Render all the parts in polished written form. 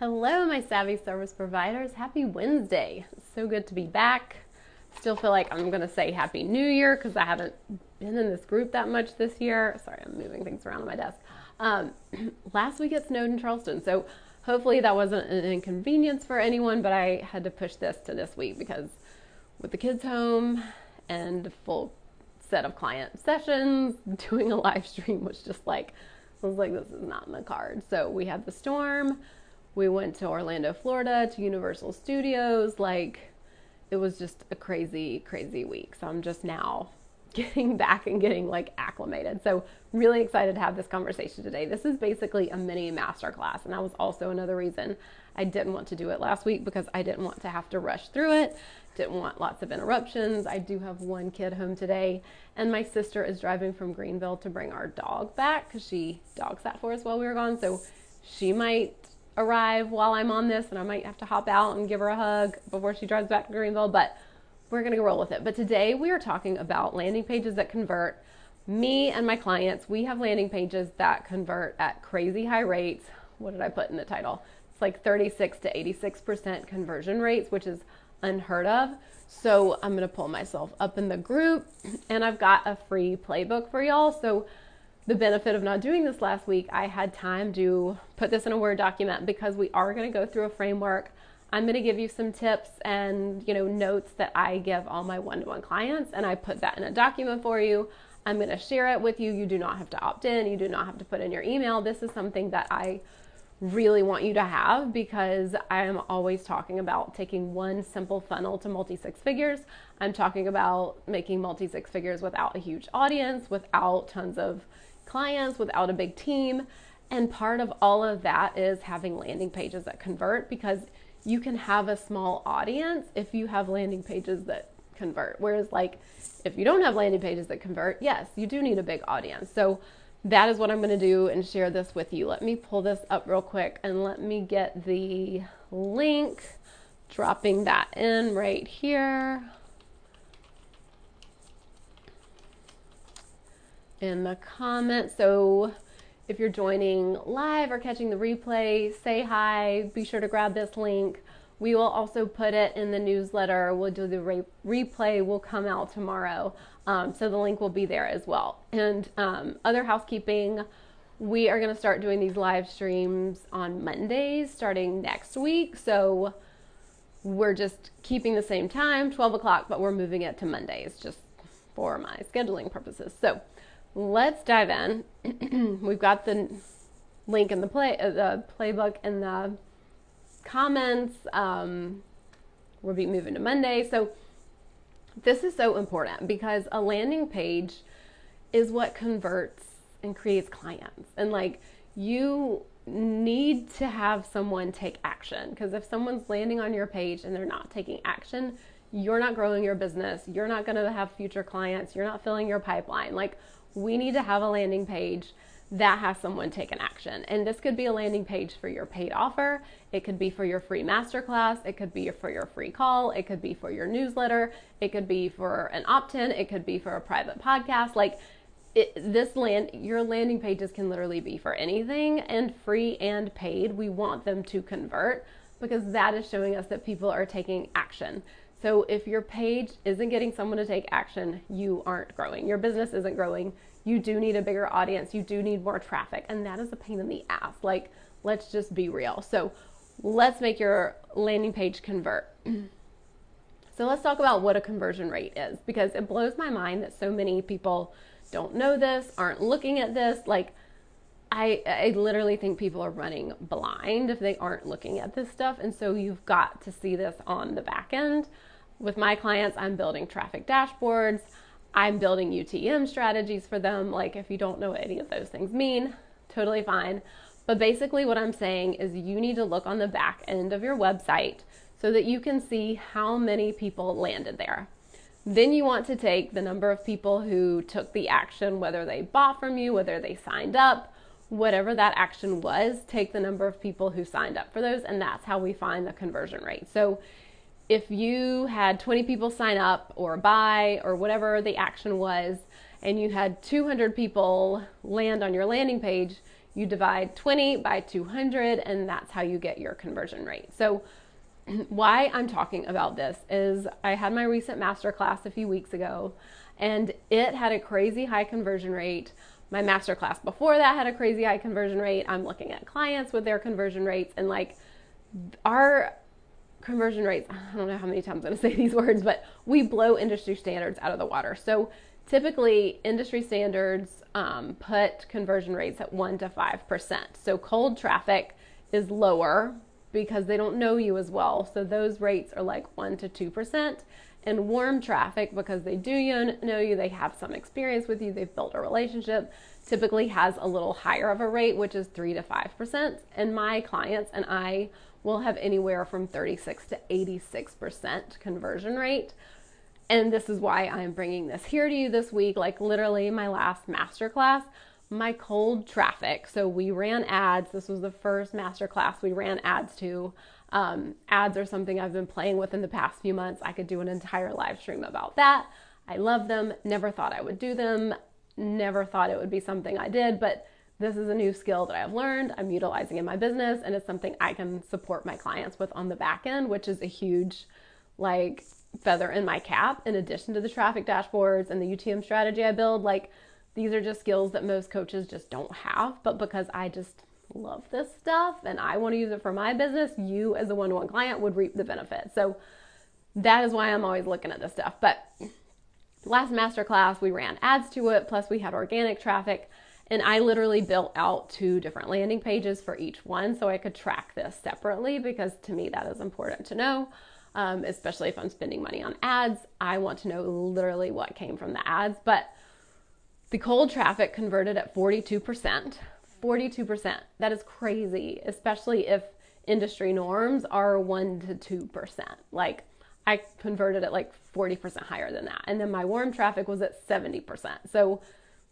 Hello, my savvy service providers. Happy Wednesday. It's so good to be back. Still feel like I'm going to say Happy New Year because I haven't been in this group that much this year. Sorry, I'm moving things around on my desk. Last week it snowed in Charleston, so hopefully that wasn't an inconvenience for anyone, but I had to push this to this week because with the kids home and a full set of client sessions, doing a live stream was just like, I was like, this is not in the cards. So we had the storm. We went to Orlando, Florida, to Universal Studios. It was just a crazy, crazy week. So I'm just now getting back and getting acclimated. So really excited to have this conversation today. This is basically a mini masterclass. And that was also another reason I didn't want to do it last week because I didn't want to have to rush through it. Didn't want lots of interruptions. I do have one kid home today, and my sister is driving from Greenville to bring our dog back because she dog sat for us while we were gone. So she might arrive while I'm on this, and I might have to hop out and give her a hug before she drives back to Greenville, but we're going to roll with it. But today we are talking about landing pages that convert. Me and my clients, we have landing pages that convert at crazy high rates. What did I put in the title? It's like 36 to 86% conversion rates, which is unheard of. So I'm going to pull myself up in the group, and I've got a free playbook for y'all. So the benefit of not doing this last week, I had time to put this in a Word document because we are going to go through a framework. I'm going to give you some tips and notes that I give all my one-to-one clients, and I put that in a document for you. I'm going to share it with you. You do not have to opt in. You do not have to put in your email. This is something that I really want you to have because I am always talking about taking one simple funnel to multi-six figures. I'm talking about making multi-six figures without a huge audience, without tons of clients, without a big team. And part of all of that is having landing pages that convert, because you can have a small audience if you have landing pages that convert. Whereas if you don't have landing pages that convert, yes, you do need a big audience. So that is what I'm going to do and share this with you. Let me pull this up real quick and let me get the link, dropping that in right here in the comments. So if you're joining live or catching the replay, say hi, be sure to grab this link. We will also put it in the newsletter. We'll do the replay will come out tomorrow. So the link will be there as well. And other housekeeping, we are going to start doing these live streams on Mondays starting next week. So we're just keeping the same time, 12 o'clock, but we're moving it to Mondays just for my scheduling purposes. So let's dive in. We've got the link in the playbook in the comments. We'll be moving to Monday. So this is so important because a landing page is what converts and creates clients. And you need to have someone take action, because if someone's landing on your page and they're not taking action, you're not growing your business. You're not going to have future clients. You're not filling your pipeline. We need to have a landing page that has someone take an action. And this could be a landing page for your paid offer. It could be for your free masterclass. It could be for your free call. It could be for your newsletter. It could be for an opt-in. It could be for a private podcast. Your landing pages can literally be for anything, and free and paid. We want them to convert because that is showing us that people are taking action. So if your page isn't getting someone to take action, you aren't growing. Your business isn't growing. You do need a bigger audience. You do need more traffic. And that is a pain in the ass. Let's just be real. So let's make your landing page convert. So let's talk about what a conversion rate is, because it blows my mind that so many people don't know this, aren't looking at this. I literally think people are running blind if they aren't looking at this stuff. And so you've got to see this on the back end. With my clients, I'm building traffic dashboards. I'm building UTM strategies for them. If you don't know what any of those things mean, totally fine. But basically what I'm saying is you need to look on the back end of your website so that you can see how many people landed there. Then you want to take the number of people who took the action, whether they bought from you, whether they signed up, whatever that action was, take the number of people who signed up for those, and that's how we find the conversion rate. So if you had 20 people sign up or buy or whatever the action was, and you had 200 people land on your landing page, You divide 20 by 200, and that's how you get your conversion rate. So why I'm talking about this is I had my recent masterclass a few weeks ago, and it had a crazy high conversion rate. My masterclass before that had a crazy high conversion rate. I'm looking at clients with their conversion rates, and like our conversion rates, I don't know how many times I'm going to say these words, but we blow industry standards out of the water. So typically industry standards put conversion rates at 1 to 5%. So cold traffic is lower because they don't know you as well. So those rates are like 1 to 2%. And warm traffic, because they do know you, they have some experience with you, they've built a relationship, typically has a little higher of a rate, which is 3 to 5%. And my clients and I will have anywhere from 36 to 86% conversion rate. And this is why I'm bringing this here to you this week. Like literally my last masterclass, my cold traffic. So we ran ads. This was the first masterclass we ran ads to. Ads are something I've been playing with in the past few months. I could do an entire live stream about that. I love them. Never thought I would do them. Never thought it would be something I did, but this is a new skill that I've learned. I'm utilizing in my business, and it's something I can support my clients with on the back end, which is a huge like feather in my cap. In addition to the traffic dashboards and the UTM strategy I build, like these are just skills that most coaches just don't have, but because I just love this stuff and I want to use it for my business, you as a one-to-one client would reap the benefit. So that is why I'm always looking at this stuff. But last masterclass, we ran ads to it, plus we had organic traffic, and I literally built out 2 different landing pages for each one so I could track this separately, because to me that is important to know, especially if I'm spending money on ads. I want to know literally what came from the ads. But the cold traffic converted at 42%. 42%. That is crazy, especially if industry norms are 1 to 2%. Like I converted at like 40% higher than that. And then my warm traffic was at 70%. So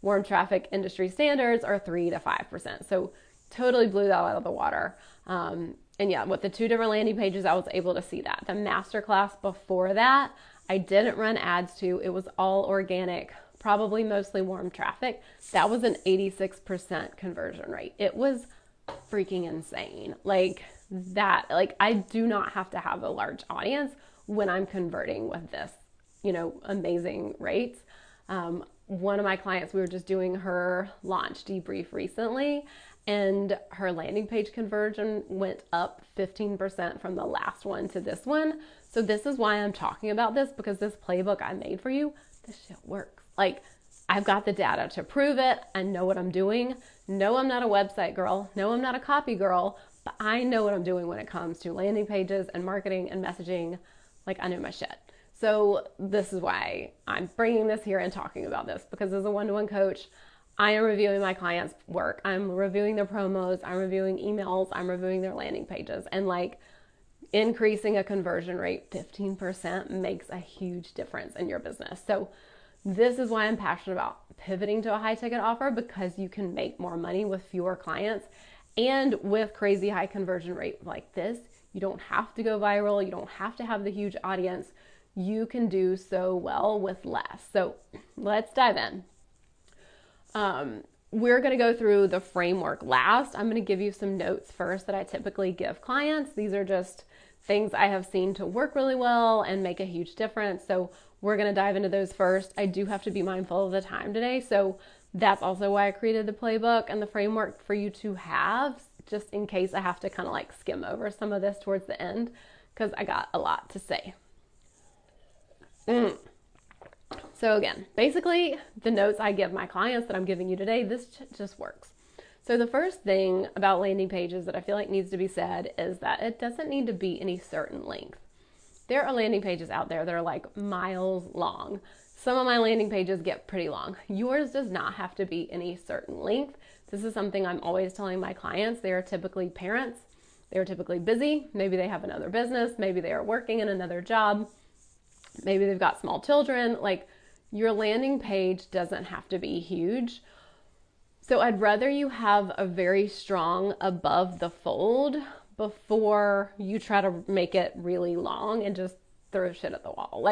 warm traffic industry standards are 3 to 5%. So totally blew that out of the water. And yeah, with the 2 different landing pages, I was able to see that. The masterclass before that, I didn't run ads to. It was all organic, probably mostly warm traffic. That was an 86% conversion rate. It was freaking insane. Like that, like I do not have to have a large audience when I'm converting with this, amazing rates. One of my clients, we were just doing her launch debrief recently, and her landing page conversion went up 15% from the last one to this one. So this is why I'm talking about this, because this playbook I made for you, this shit works. Like I've got the data to prove it. I know what I'm doing. No, I'm not a website girl. No, I'm not a copy girl, but I know what I'm doing when it comes to landing pages and marketing and messaging. Like I know my shit. So this is why I'm bringing this here and talking about this, because as a one-to-one coach, I am reviewing my clients' work. I'm reviewing their promos. I'm reviewing emails. I'm reviewing their landing pages. And like increasing a conversion rate 15% makes a huge difference in your business. So this is why I'm passionate about pivoting to a high ticket offer, because you can make more money with fewer clients and with crazy high conversion rate like this. You don't have to go viral. You don't have to have the huge audience. You can do so well with less. So let's dive in. We're going to go through the framework last. I'm going to give you some notes first that I typically give clients. These are just things I have seen to work really well and make a huge difference. So we're going to dive into those first. I do have to be mindful of the time today. So that's also why I created the playbook and the framework for you to have, just in case I have to kind of like skim over some of this towards the end, because I got a lot to say. So again, basically the notes I give my clients that I'm giving you today, this just works. So the first thing about landing pages that I feel like needs to be said is that it doesn't need to be any certain length. There are landing pages out there that are like miles long. Some of my landing pages get pretty long. Yours does not have to be any certain length. This is something I'm always telling my clients. They are typically parents. They are typically busy. Maybe they have another business. Maybe they are working in another job. Maybe they've got small children. Like, your landing page doesn't have to be huge. So I'd rather you have a very strong above the fold before you try to make it really long and just throw shit at the wall.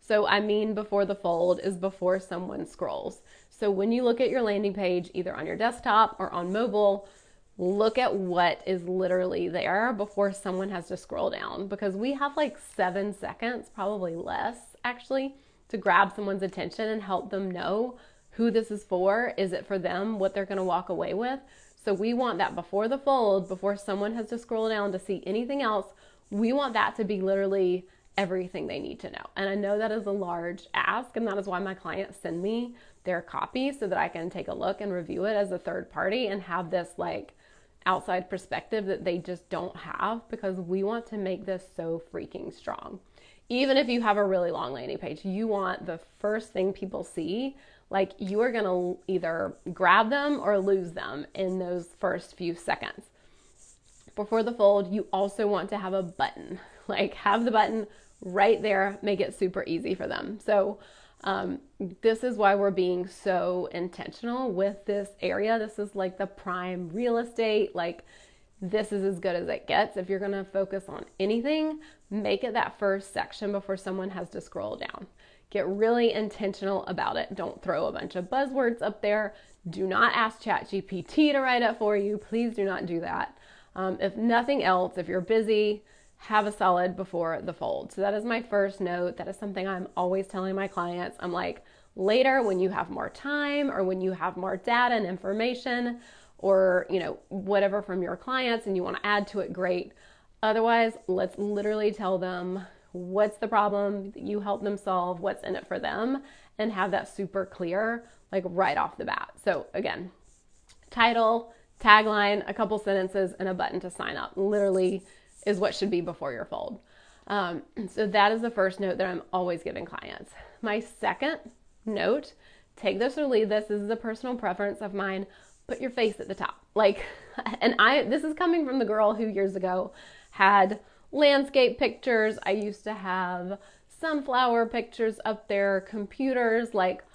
So I mean before the fold is before someone scrolls. So when you look at your landing page, either on your desktop or on mobile, look at what is literally there before someone has to scroll down, because we have like 7 seconds, probably less actually, to grab someone's attention and help them know who this is for. Is it for them, what they're going to walk away with? So we want that before the fold, before someone has to scroll down to see anything else. We want that to be literally everything they need to know. And I know that is a large ask, and that is why my clients send me their copy so that I can take a look and review it as a third party and have this like outside perspective that they just don't have, because we want to make this so freaking strong. Even if you have a really long landing page, you want the first thing people see, like you are gonna either grab them or lose them in those first few seconds. Before the fold, you also want to have a button, like have the button right there, make it super easy for them. So this is why we're being so intentional with this area. This is like the prime real estate. Like this is as good as it gets. If you're going to focus on anything, make it that first section before someone has to scroll down. Get really intentional about it. Don't throw a bunch of buzzwords up there. Do not ask ChatGPT to write it for you. Please do not do that. If nothing else, if you're busy, have a solid before the fold. So that is my first note. That is something I'm always telling my clients. I'm like, later when you have more time or when you have more data and information or, you know, whatever from your clients and you want to add to it, great. Otherwise, let's literally tell them what's the problem that you help them solve, what's in it for them, and have that super clear, like right off the bat. So again, title, tagline, a couple sentences, and a button to sign up literally is what should be before your fold. So that is the first note that I'm always giving clients. My second note, take this or leave this. This is a personal preference of mine. Put your face at the top. Like, and this is coming from the girl who years ago had landscape pictures. I used to have sunflower pictures up there, computers. Like,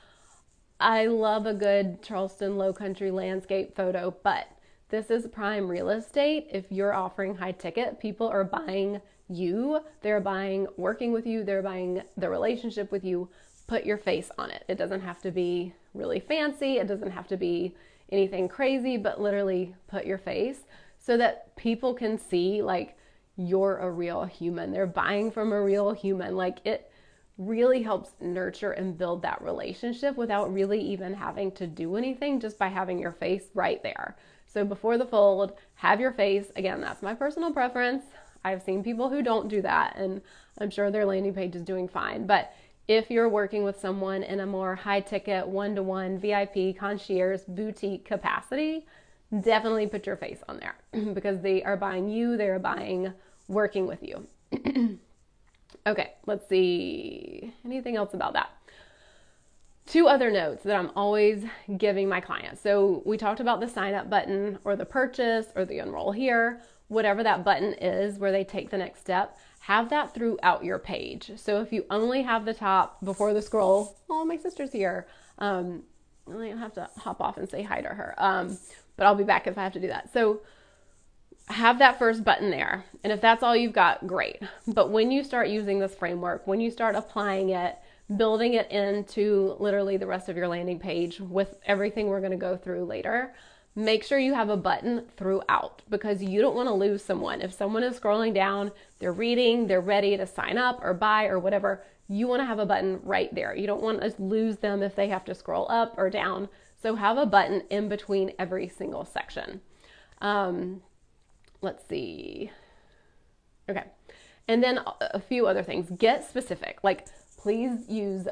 I love a good Charleston Low Country landscape photo, but this is prime real estate. If you're offering high ticket, people are buying you. They're buying working with you. They're buying the relationship with you. Put your face on it. It doesn't have to be really fancy. It doesn't have to be anything crazy, but literally put your face so that people can see like you're a real human. They're buying from a real human. Like it really helps nurture and build that relationship without really even having to do anything, just by having your face right there. So before the fold, have your face. Again, that's my personal preference. I've seen people who don't do that, and I'm sure their landing page is doing fine. But if you're working with someone in a more high ticket, one-to-one, VIP, concierge, boutique capacity, definitely put your face on there because they are buying you, they're buying working with you. Okay, let's see. Anything else about that? 2 other notes that I'm always giving my clients. So we talked about the sign up button or the purchase or the enroll here, whatever that button is where they take the next step, have that throughout your page. So if you only have the top before the scroll, oh, my sister's here. I have to hop off and say hi to her. But I'll be back if I have to do that. So have that first button there. And if that's all you've got, great. But when you start using this framework, when you start applying it, building it into literally the rest of your landing page with everything we're going to go through later, make sure you have a button throughout, because you don't want to lose someone. If someone is scrolling down, they're reading, they're ready to sign up or buy or whatever, you want to have a button right there. You don't want to lose them if they have to scroll up or down. So have a button in between every single section. Let's see. Okay. And then a few other things. Get specific. Like, please use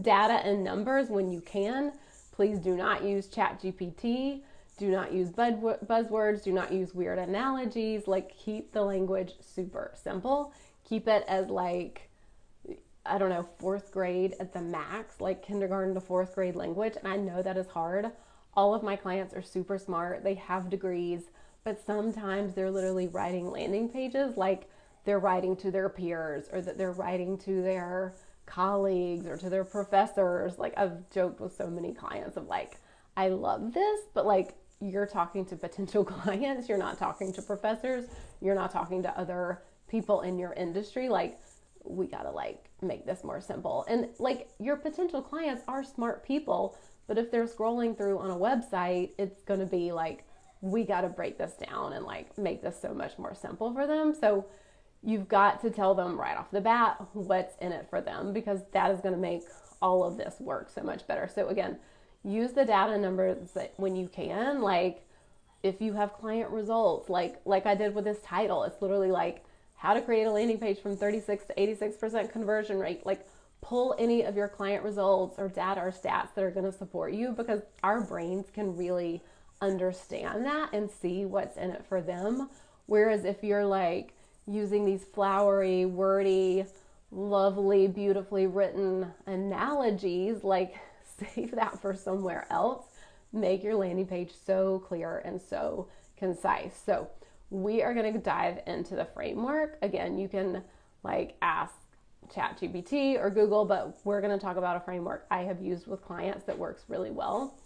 data and numbers when you can. Please do not use ChatGPT. Do not use buzzwords. Do not use weird analogies. Like, keep the language super simple. Keep it as like, I don't know, 4th grade at the max, like kindergarten to 4th grade language. And I know that is hard. All of my clients are super smart. They have degrees, but sometimes they're literally writing landing pages like they're writing to their peers, or that they're writing to their colleagues or to their professors. Like, I've joked with so many clients of like, I love this, but like, you're talking to potential clients. You're not talking to professors. You're not talking to other people in your industry. Like, we got to like make this more simple. And like your potential clients are smart people, but if they're scrolling through on a website, it's going to be like, we got to break this down and like make this so much more simple for them. So you've got to tell them right off the bat what's in it for them, because that is going to make all of this work so much better. So again, use the data numbers that when you can, like if you have client results, like I did with this title, it's literally like how to create a landing page from 36 to 86% conversion rate. Like pull any of your client results or data or stats that are going to support you, because our brains can really understand that and see what's in it for them. Whereas if you're like using these flowery, wordy, lovely, beautifully written analogies, like save that for somewhere else. Make your landing page so clear and so concise. So we are going to dive into the framework. Again, you can like ask ChatGPT or Google, but we're going to talk about a framework I have used with clients that works really well.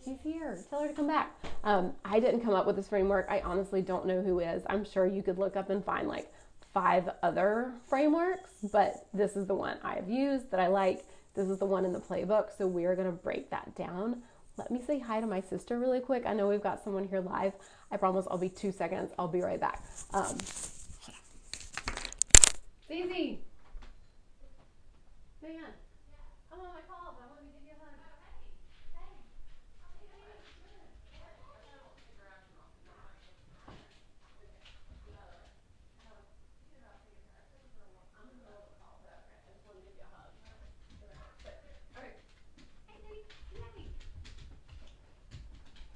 She's here. Tell her to come back. I didn't come up with this framework. I honestly don't know who is. I'm sure you could look up and find like 5 other frameworks, but this is the one I have used that I like. This is the one in the playbook. So we're going to break that down. Let me say hi to my sister really quick. I know we've got someone here live. I promise I'll be 2 seconds. I'll be right back. Daisy. Man. I'm on my call, but I wanted to give you a hug.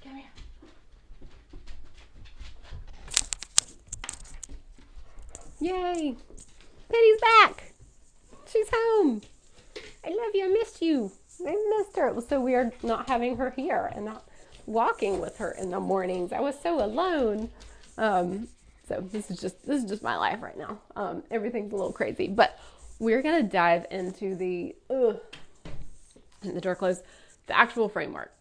Come here. Yay! Penny's back! She's home! I love you, I missed you. I missed her. It was so weird not having her here and not walking with her in the mornings. I was so alone. So this is just my life right now. Everything's a little crazy, but we're gonna dive into the door closed, the actual framework.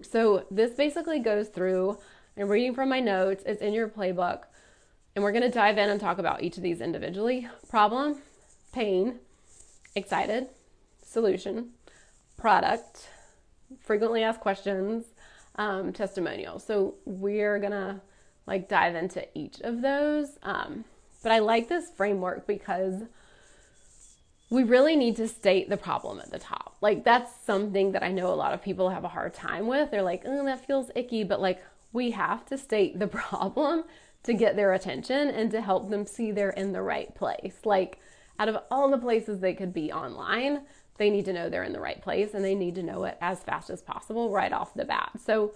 So this basically goes through, I'm reading from my notes, it's in your playbook, and we're going to dive in and talk about each of these individually. Problem, pain, excited, solution, product, frequently asked questions, testimonial. So we're going to like dive into each of those. But I like this framework because we really need to state the problem at the top. Like that's something that I know a lot of people have a hard time with. They're like, oh, that feels icky. But like we have to state the problem to get their attention and to help them see they're in the right place. Like out of all the places they could be online, they need to know they're in the right place, and they need to know it as fast as possible right off the bat. So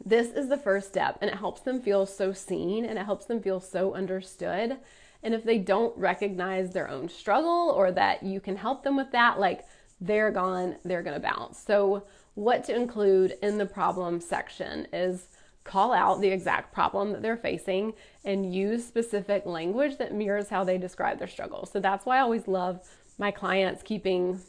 this is the first step, and it helps them feel so seen, and it helps them feel so understood. And if they don't recognize their own struggle or that you can help them with that, like they're gone, they're going to bounce. So what to include in the problem section is call out the exact problem that they're facing and use specific language that mirrors how they describe their struggle. So that's why I always love my clients keeping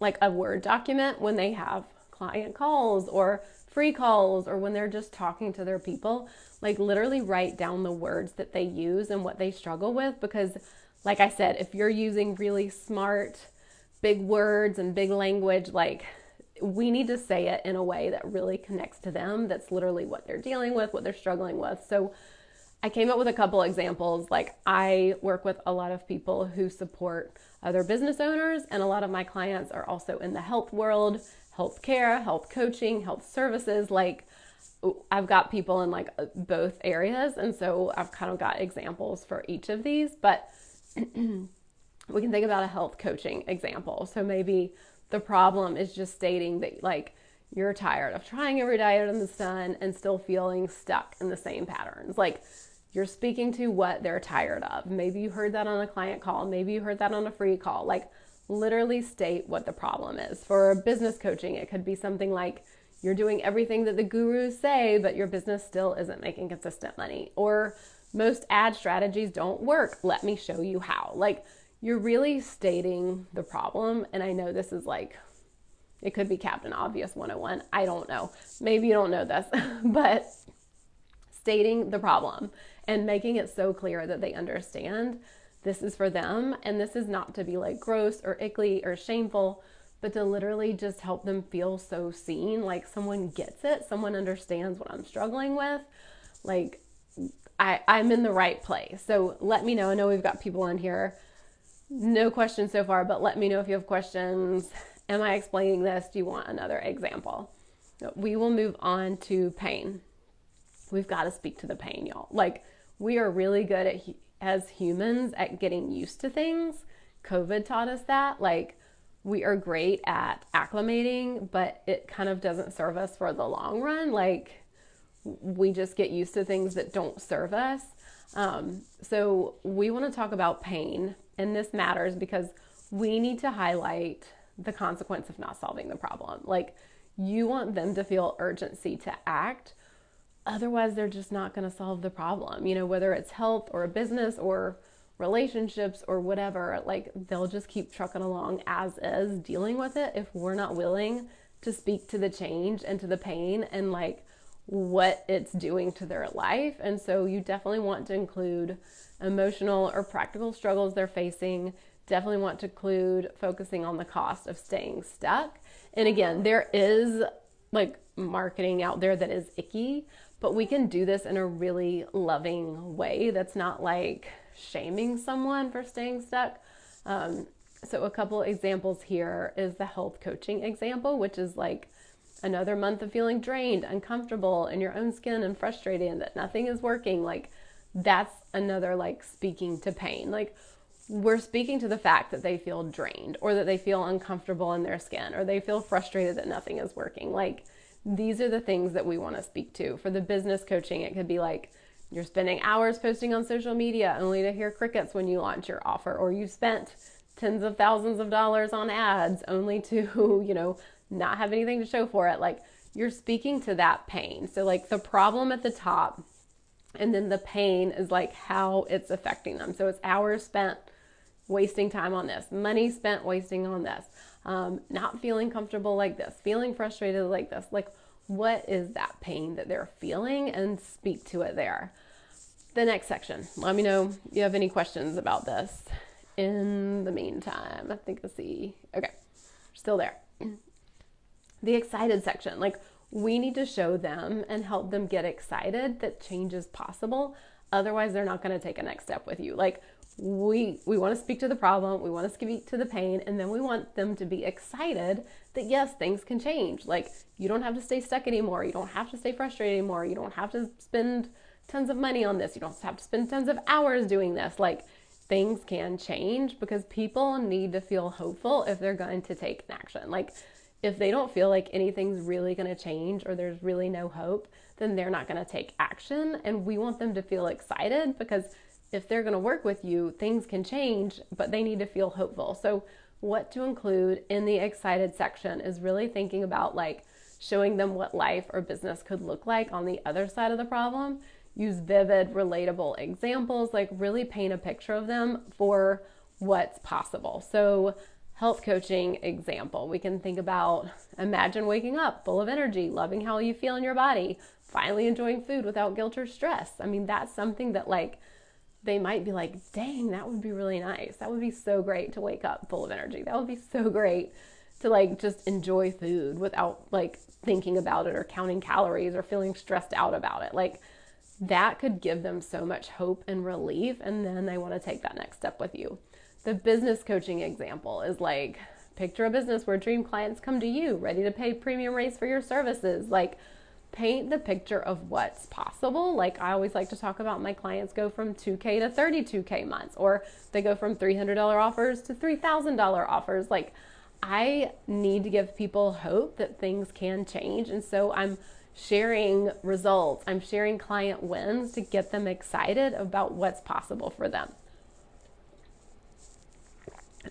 like a Word document when they have client calls or free calls, or when they're just talking to their people, like literally write down the words that they use and what they struggle with. Because like I said, if you're using really smart, big words and big language, like we need to say it in a way that really connects to them. That's literally what they're dealing with, what they're struggling with. So I came up with a couple examples. Like I work with a lot of people who support other business owners, and a lot of my clients are also in the health world, healthcare, health coaching, health services. Like I've got people in like both areas. And so I've kind of got examples for each of these, but we can think about a health coaching example. So maybe the problem is just stating that like you're tired of trying every diet under the sun and still feeling stuck in the same patterns. Like you're speaking to what they're tired of. Maybe you heard that on a client call. Maybe you heard that on a free call. Like literally state what the problem is. For business coaching, it could be something like you're doing everything that the gurus say, but your business still isn't making consistent money. Or most ad strategies don't work. Let me show you how. Like you're really stating the problem. And I know this is like, it could be Captain Obvious 101. I don't know. Maybe you don't know this, but stating the problem and making it so clear that they understand this is for them. And this is not to be like gross or icky or shameful, but to literally just help them feel so seen, like someone gets it, someone understands what I'm struggling with, like I'm in the right place. So let me know. I know we've got people on here. No questions so far, but let me know if you have questions. Am I explaining this? Do you want another example? We will move on to pain. We've got to speak to the pain, y'all. Like, we are really good at, as humans, at getting used to things. COVID taught us that. Like, we are great at acclimating, but it kind of doesn't serve us for the long run. Like, we just get used to things that don't serve us. So we want to talk about pain, and this matters because we need to highlight the consequence of not solving the problem. Like, you want them to feel urgency to act. Otherwise, they're just not going to solve the problem. You know, whether it's health or a business or relationships or whatever, like, they'll just keep trucking along as is, dealing with it, if we're not willing to speak to the change and to the pain and like what it's doing to their life. And so you definitely want to include emotional or practical struggles they're facing. Definitely want to include focusing on the cost of staying stuck. And again, there is like marketing out there that is icky, but we can do this in a really loving way that's not like shaming someone for staying stuck. So a couple examples here is the health coaching example, which is like another month of feeling drained, uncomfortable in your own skin and frustrated and that nothing is working. Like, that's another like speaking to pain. Like, we're speaking to the fact that they feel drained or that they feel uncomfortable in their skin or they feel frustrated that nothing is working. Like, these are the things that we want to speak to. For the business coaching, it could be like, you're spending hours posting on social media only to hear crickets when you launch your offer, or you spent tens of thousands of dollars on ads only to, you know, not have anything to show for it. Like, you're speaking to that pain. So like the problem at the top, and then the pain is like how it's affecting them. So it's hours spent wasting time on this, money spent wasting on this, not feeling comfortable like this, feeling frustrated like this. Like, what is that pain that they're feeling, and speak to it there. The next section, let me know if you have any questions about this. In the meantime, I think I see, okay, still there. The excited section, like, we need to show them and help them get excited that change is possible. Otherwise, they're not going to take a next step with you. Like, we want to speak to the problem, we want to speak to the pain, and then we want them to be excited that yes, things can change. Like, you don't have to stay stuck anymore. You don't have to stay frustrated anymore. You don't have to spend tons of money on this. You don't have to spend tons of hours doing this. Like, things can change, because people need to feel hopeful if they're going to take an action. Like, if they don't feel like anything's really going to change or there's really no hope, then they're not going to take action. And we want them to feel excited, because if they're going to work with you, things can change, but they need to feel hopeful. So what to include in the excited section is really thinking about like showing them what life or business could look like on the other side of the problem. Use vivid, relatable examples, like really paint a picture of them for what's possible. So health coaching example, we can think about, imagine waking up full of energy, loving how you feel in your body, finally enjoying food without guilt or stress. I mean, that's something that like, they might be like, dang, that would be really nice. That would be so great to wake up full of energy. That would be so great to like just enjoy food without like thinking about it or counting calories or feeling stressed out about it. Like, that could give them so much hope and relief, and then they want to take that next step with you. The business coaching example is like, picture a business where dream clients come to you, ready to pay premium rates for your services. Like, paint the picture of what's possible. Like, I always like to talk about my clients go from $2K to $32K months, or they go from $300 offers to $3,000 offers. Like, I need to give people hope that things can change. And so I'm sharing results. I'm sharing client wins to get them excited about what's possible for them.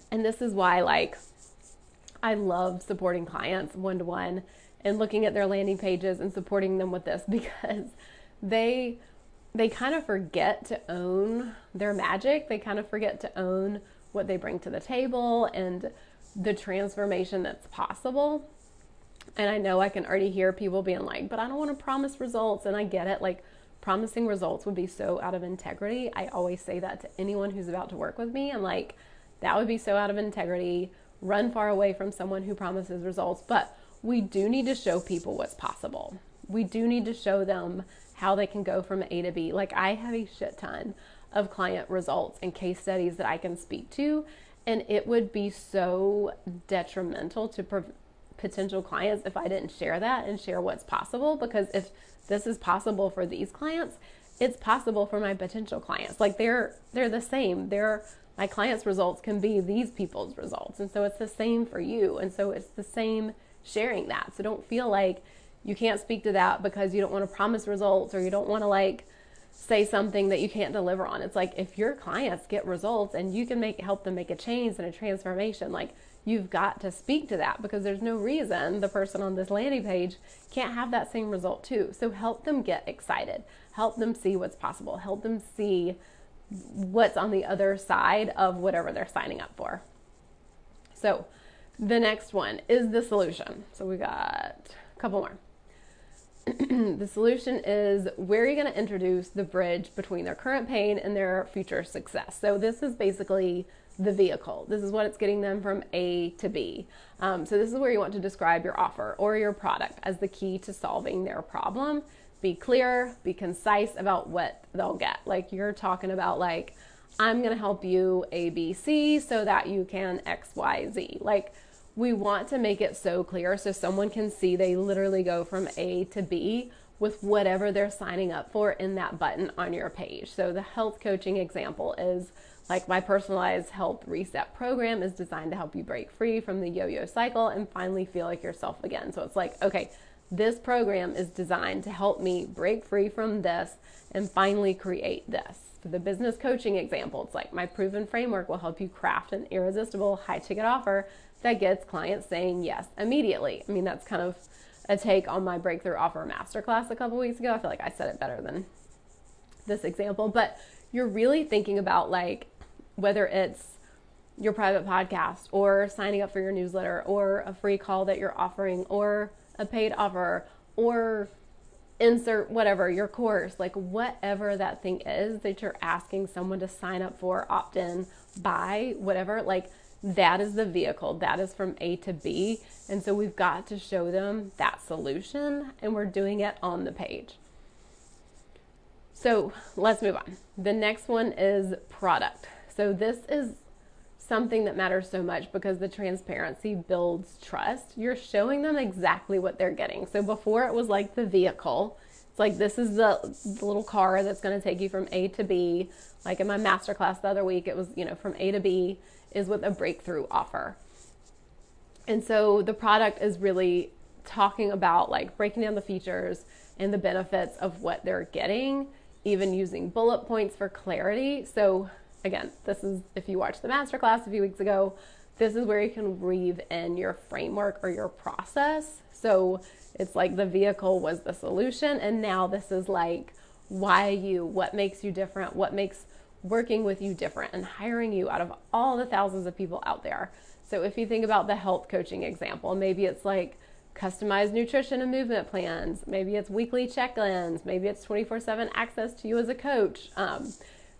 And this is why, like, I love supporting clients one-to-one and looking at their landing pages and supporting them with this, because they kind of forget to own their magic. They kind of forget to own what they bring to the table and the transformation that's possible. And I know I can already hear people being like, but I don't want to promise results. And I get it. Like, promising results would be so out of integrity. I always say that to anyone who's about to work with me. I'm like, that would be so out of integrity. Run far away from someone who promises results. But we do need to show people what's possible. We do need to show them how they can go from A to B. Like, I have a shit ton of client results and case studies that I can speak to, and it would be so detrimental to potential clients if I didn't share that and share what's possible, because if this is possible for these clients, it's possible for my potential clients. Like, they're the same. My clients' results can be these people's results, and so it's the same for you, and so it's the same sharing that. So don't feel like you can't speak to that because you don't want to promise results, or you don't want to like say something that you can't deliver on. It's like, if your clients get results and you can help them make a change and a transformation, like, you've got to speak to that, because there's no reason the person on this landing page can't have that same result too. So help them get excited, help them see what's possible, help them see what's on the other side of whatever they're signing up for. So the next one is the solution. So we got a couple more. The solution is where you're going to introduce the bridge between their current pain and their future success. So this is basically the vehicle. This is what it's getting them from A to B. So this is where you want to describe your offer or your product as the key to solving their problem. Be clear, be concise about what they'll get. Like, you're talking about like, I'm going to help you A, B, C so that you can X, Y, Z. Like, we want to make it so clear so someone can see they literally go from A to B with whatever they're signing up for in that button on your page. So the health coaching example is like, my personalized health reset program is designed to help you break free from the yo-yo cycle and finally feel like yourself again. So it's like, okay, this program is designed to help me break free from this and finally create this. For the business coaching example, it's like, my proven framework will help you craft an irresistible high ticket offer that gets clients saying yes immediately. I mean, that's kind of a take on my breakthrough offer masterclass a couple weeks ago. I feel like I said it better than this example, but you're really thinking about like, whether it's your private podcast or signing up for your newsletter or a free call that you're offering or a paid offer or insert whatever, your course, like whatever that thing is that you're asking someone to sign up for, opt in, buy, whatever, like, that is the vehicle. That is from A to B. And so we've got to show them that solution, and we're doing it on the page. So let's move on. The next one is product. So this is something that matters so much because the transparency builds trust. You're showing them exactly what they're getting. So before it was like the vehicle. It's like, this is the little car that's going to take you from A to B. Like in my masterclass the other week, it was, from A to B is with a breakthrough offer. And so the product is really talking about like breaking down the features and the benefits of what they're getting, even using bullet points for clarity. So again, this is, if you watched the masterclass a few weeks ago, this is where you can weave in your framework or your process. So it's like the vehicle was the solution, and now this is like, why you, what makes you different, what makes working with you different and hiring you out of all the thousands of people out there. So if you think about the health coaching example, maybe it's like customized nutrition and movement plans. Maybe it's weekly check-ins. Maybe it's 24/7 access to you as a coach.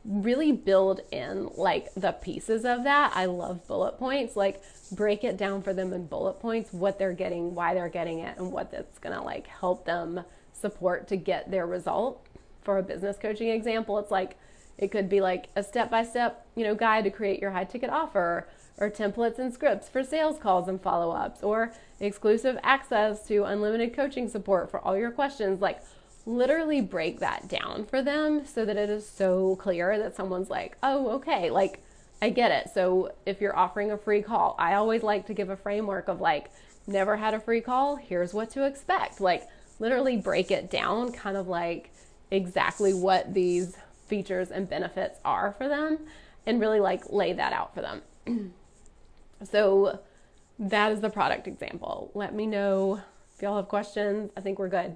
Really build in like the pieces of that. I love bullet points. Like, break it down for them in bullet points, what they're getting, why they're getting it, and what that's going to like help them support to get their result. For a business coaching example, it's like, it could be like a step-by-step, guide to create your high ticket offer, or templates and scripts for sales calls and follow-ups, or exclusive access to unlimited coaching support for all your questions. Like, literally break that down for them so that it is so clear that someone's like, oh, okay, like, I get it. So if you're offering a free call, I always like to give a framework of like, never had a free call, here's what to expect. Like, literally break it down, kind of like exactly what these features and benefits are for them, and really like lay that out for them. So that is the product example. Let me know if y'all have questions. I think we're good.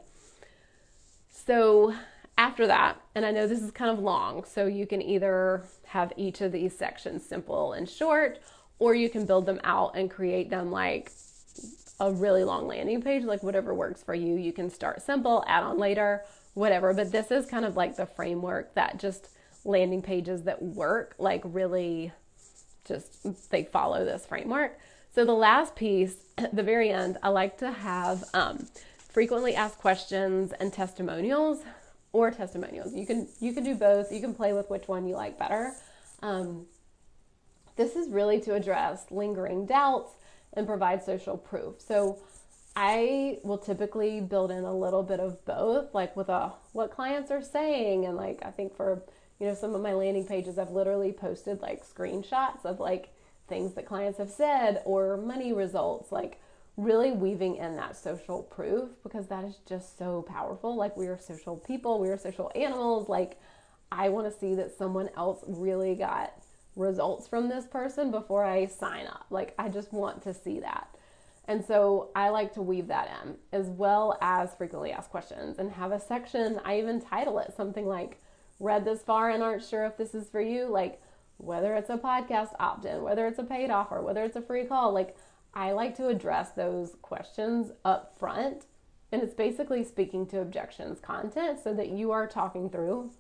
So after that, and I know this is kind of long, so you can either have each of these sections simple and short, or you can build them out and create them like a really long landing page, like whatever works for you. You can start simple, add on later, whatever. But this is kind of like the framework that just landing pages that work, like really just they follow this framework. So the last piece at the very end, I like to have frequently asked questions and testimonials or testimonials. You can do both. You can play with which one you like better. This is really to address lingering doubts and provide social proof. So I will typically build in a little bit of both, like with what clients are saying. And like, I think for, some of my landing pages, I've literally posted like screenshots of like things that clients have said or money results, like really weaving in that social proof, because that is just so powerful. Like, we are social people, we are social animals. Like, I want to see that someone else really got results from this person before I sign up. Like, I just want to see that. And so I like to weave that in, as well as frequently asked questions, and have a section. I even title it something like, read this far and aren't sure if this is for you. Like, whether it's a podcast opt-in, whether it's a paid offer, whether it's a free call, like, I like to address those questions up front. And it's basically speaking to objections content, so that you are talking through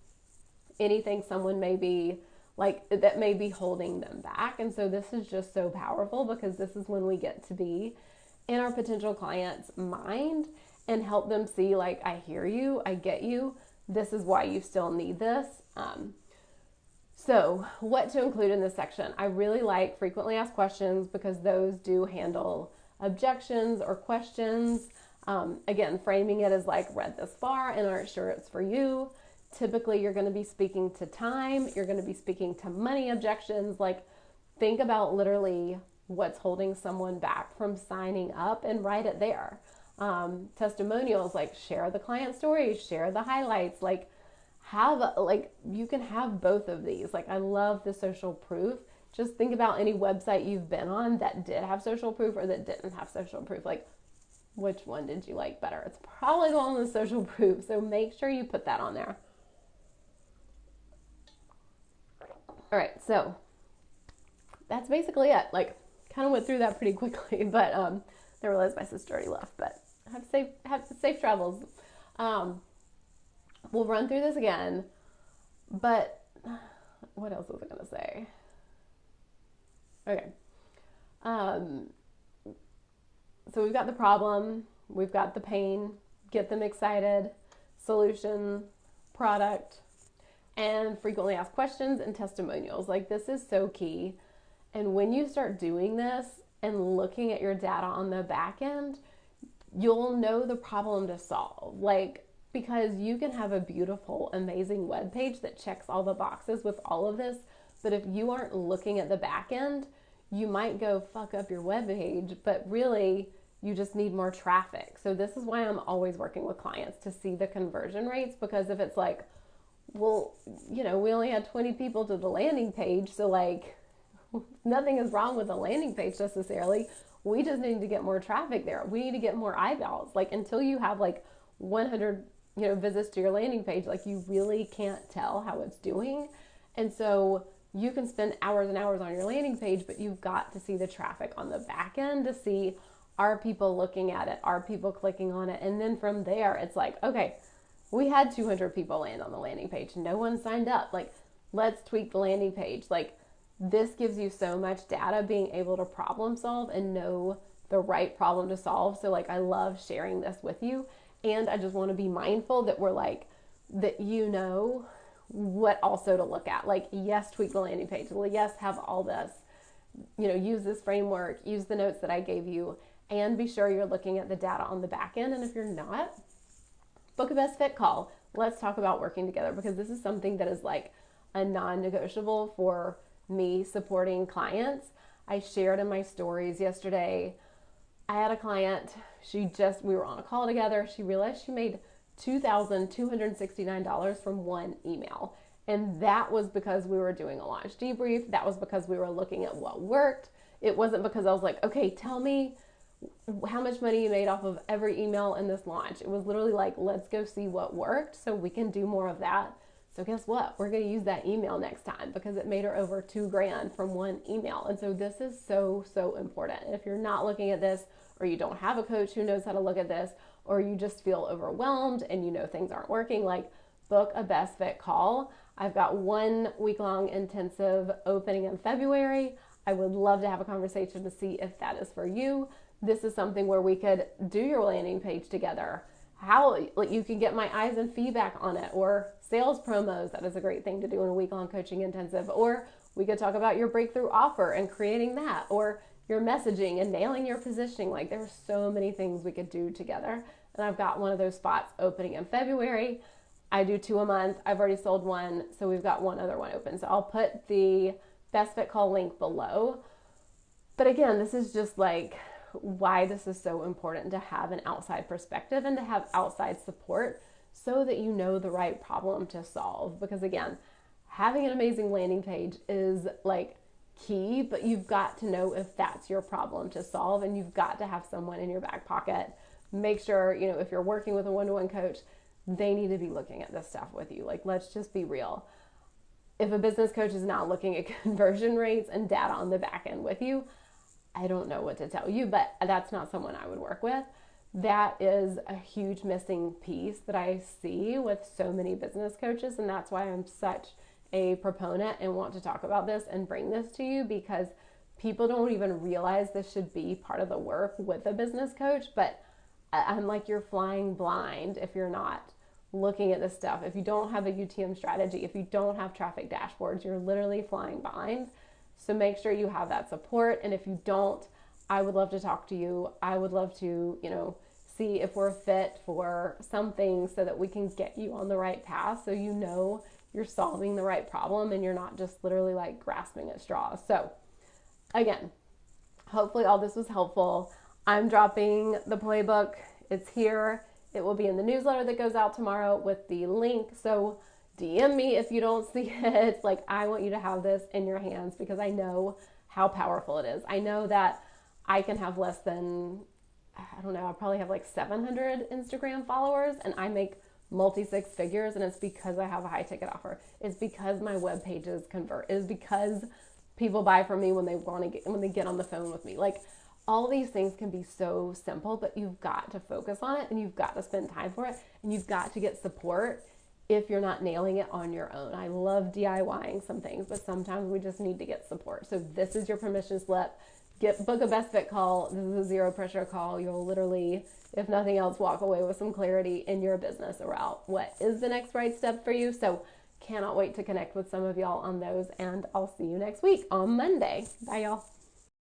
anything someone may be like that may be holding them back. And so this is just so powerful, because this is when we get to be in our potential client's mind and help them see, like, I hear you, I get you, this is why you still need this. So what to include in this section? I really like frequently asked questions, because those do handle objections or questions. Again, framing it as like, read this far and aren't sure it's for you. Typically, you're going to be speaking to time. You're going to be speaking to money objections. Like, think about literally what's holding someone back from signing up and write it there. Testimonials, like, share the client stories, share the highlights, like, you can have both of these. Like, I love the social proof. Just think about any website you've been on that did have social proof or that didn't have social proof. Like, which one did you like better? It's probably the one with social proof. So make sure you put that on there. All right, so that's basically it. Like, kind of went through that pretty quickly, but I realized my sister already left, but have safe travels. We'll run through this again, but what else was I going to say? Okay. So we've got the problem, we've got the pain, get them excited, solution, product, and frequently asked questions and testimonials. Like, this is so key. And when you start doing this and looking at your data on the back end, you'll know the problem to solve. Like, because you can have a beautiful, amazing web page that checks all the boxes with all of this, but if you aren't looking at the back end, you might go fuck up your web page, but really you just need more traffic. So this is why I'm always working with clients to see the conversion rates, because if it's like, well, we only had 20 people to the landing page, so like nothing is wrong with the landing page necessarily. We just need to get more traffic there. We need to get more eyeballs. Like, until you have like 100 visits to your landing page, like, you really can't tell how it's doing. And so you can spend hours and hours on your landing page, but you've got to see the traffic on the back end to see, are people looking at it? Are people clicking on it? And then from there, it's like, okay, we had 200 people land on the landing page. No one signed up. Like, let's tweak the landing page. Like, this gives you so much data, being able to problem solve and know the right problem to solve. So like, I love sharing this with you. And I just want to be mindful that we're like, that what also to look at. Like, yes, tweak the landing page. Well, yes, have all this, use this framework, use the notes that I gave you, and be sure you're looking at the data on the back end. And if you're not, book a best fit call. Let's talk about working together, because this is something that is like a non-negotiable for me supporting clients. I shared in my stories yesterday, I had a client, we were on a call together. She realized she made $2,269 from one email. And that was because we were doing a launch debrief. That was because we were looking at what worked. It wasn't because I was like, okay, tell me how much money you made off of every email in this launch. It was literally like, let's go see what worked so we can do more of that. So guess what? We're going to use that email next time, because it made her over $2,000 from one email. And so this is so, so important. If you're not looking at this, or you don't have a coach who knows how to look at this, or you just feel overwhelmed and you know things aren't working, like book a best fit call. I've got 1 week-long intensive opening in February. I would love to have a conversation to see if that is for you. This is something where we could do your landing page together. How, like, you can get my eyes and feedback on it, or sales promos. That is a great thing to do in a week-long coaching intensive. Or we could talk about your breakthrough offer and creating that, or your messaging and nailing your positioning. Like, there's so many things we could do together. And I've got one of those spots opening in February. I do 2 a month. I've already sold 1, so we've got 1 other one open. So I'll put the best fit call link below. But again, this is just like why this is so important to have an outside perspective and to have outside support so that you know the right problem to solve. Because again, having an amazing landing page is like key, but you've got to know if that's your problem to solve, and you've got to have someone in your back pocket. Make sure, if you're working with a one-to-one coach, they need to be looking at this stuff with you. Like, let's just be real. If a business coach is not looking at conversion rates and data on the back end with you, I don't know what to tell you, but that's not someone I would work with. That is a huge missing piece that I see with so many business coaches, and that's why I'm such a proponent and want to talk about this and bring this to you, because people don't even realize this should be part of the work with a business coach. But I'm like, you're flying blind if you're not looking at this stuff. If you don't have a UTM strategy, if you don't have traffic dashboards, you're literally flying blind. So make sure you have that support. And if you don't, I would love to talk to you. I would love to, see if we're fit for something so that we can get you on the right path, so you're solving the right problem and you're not just literally like grasping at straws. So again, hopefully all this was helpful. I'm dropping the playbook. It's here. It will be in the newsletter that goes out tomorrow with the link. So DM me if you don't see it. Like, I want you to have this in your hands because I know how powerful it is. I know that I can have less than, I probably have like 700 Instagram followers, and I make multi-6 figures, and it's because I have a high ticket offer. It's because my web pages convert. It's because people buy from me when they get on the phone with me. Like, all these things can be so simple, but you've got to focus on it, and you've got to spend time for it, and you've got to get support if you're not nailing it on your own. I love DIYing some things, but sometimes we just need to get support. So this is your permission slip. Book a best fit call. This is a zero pressure call. You'll literally, if nothing else, walk away with some clarity in your business around what is the next right step for you. So cannot wait to connect with some of y'all on those, and I'll see you next week on Monday. Bye, y'all.